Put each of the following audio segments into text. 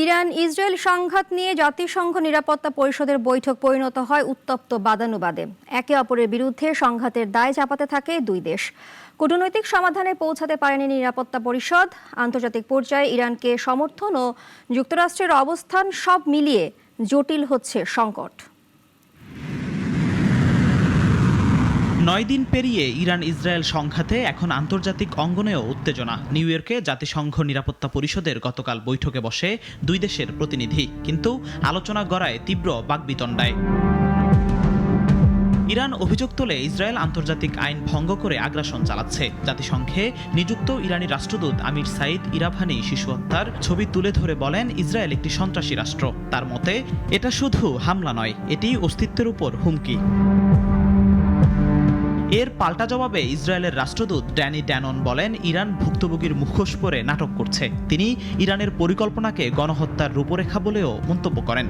Iran Israel সংঘাত নিয়ে জাতিসংঘ নিরাপত্তা পরিষদের বৈঠক পরিণত হয় উত্তপ্ত বাদানুবাদে। একে অপরের বিরুদ্ধে সংঘাতের দায় চাপাতে থাকে দুই দেশ। কূটনৈতিক সমাধানে পৌঁছাতে পারেনি নিরাপত্তা পরিষদ। আন্তর্জাতিক পর্যায়ে ইরানকে সমর্থন ও যুক্তরাষ্ট্রের অবস্থান সব মিলিয়ে জটিল হচ্ছে সংকট। 9 দিন পেরিয়ে ইরান ইসরায়েল সংঘাতে এখন আন্তর্জাতিক অঙ্গনেও উত্তেজনা। নিউ ইয়র্কে জাতিসংঘ নিরাপত্তা পরিষদের গতকাল বৈঠকে বসে দুই দেশের প্রতিনিধি, কিন্তু আলোচনা গড়ায় তীব্র বাকবিতণ্ডায়। ইরান অভিযোগ তোলে ইসরায়েল আন্তর্জাতিক আইন ভঙ্গ করে আগ্রাসন চালাচ্ছে। জাতিসংঘে নিযুক্ত ইরানি রাষ্ট্রদূত আমির সাইদ ইরাভানি শিশু হত্যার ছবি তুলে ধরে বলেন, ইসরায়েল একটি সন্ত্রাসী রাষ্ট্র। তার মতে এটা শুধু হামলা নয়, এটি অস্তিত্বের উপর হুমকি। এর পাল্টা জবাবে ইসরায়েলের রাষ্ট্রদূত ড্যানি ড্যানন বলেন, ইরান ভুক্তভোগীর মুখোশ পরে নাটক করছে। তিনি ইরানের পরিকল্পনাকে গণহত্যার রূপরেখা বলেও মন্তব্য করেন।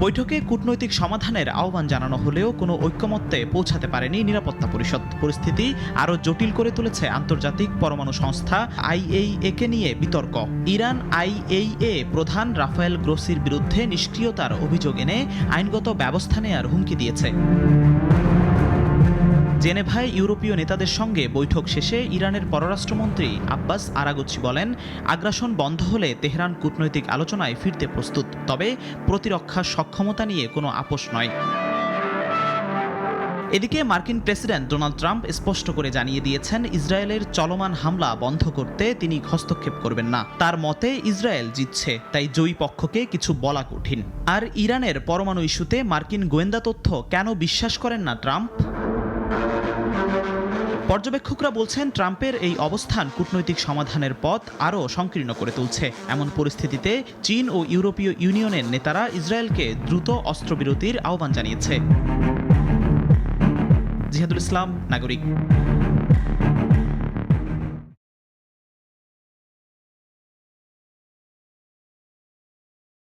বৈঠকে কূটনৈতিক সমাধানের আহ্বান জানানো হলেও কোনো ঐক্যমত্যে পৌঁছাতে পারেনি নিরাপত্তা পরিষদ। পরিস্থিতি আরও জটিল করে তুলেছে আন্তর্জাতিক পরমাণু সংস্থা IAEA-কে নিয়ে বিতর্ক। ইরান IAEA প্রধান রাফায়েল গ্রোসির বিরুদ্ধে নিষ্ক্রিয়তার অভিযোগ এনে আইনগত ব্যবস্থা নেয়ার হুমকি দিয়েছে। জেনেভায় ইউরোপীয় নেতাদের সঙ্গে বৈঠক শেষে ইরানের পররাষ্ট্রমন্ত্রী আব্বাস আরাগচি বলেন, আগ্রাসন বন্ধ হলে তেহরান কূটনৈতিক আলোচনায় ফিরতে প্রস্তুত, তবে প্রতিরক্ষার সক্ষমতা নিয়ে কোনো আপোষ নয়। এদিকে মার্কিন প্রেসিডেন্ট ডোনাল্ড ট্রাম্প স্পষ্ট করে জানিয়ে দিয়েছেন, ইসরায়েলের চলমান হামলা বন্ধ করতে তিনি হস্তক্ষেপ করবেন না। তার মতে ইসরায়েল জিতছে, তাই জয়ী পক্ষকে কিছু বলা কঠিন। আর ইরানের পরমাণু ইস্যুতে মার্কিন গোয়েন্দা তথ্য কেন বিশ্বাস করেন না ট্রাম্প? পর্যবেক্ষকরা বলছেন, ট্রাম্পের এই অবস্থান কূটনৈতিক সমাধানের পথ আরও সংকীর্ণ করে তুলছে। এমন পরিস্থিতিতে চীন ও ইউরোপীয় ইউনিয়নের নেতারা ইসরায়েলকে দ্রুত অস্ত্রবিরতির আহ্বান জানিয়েছে। জিহাদুল ইসলাম, নাগরিক।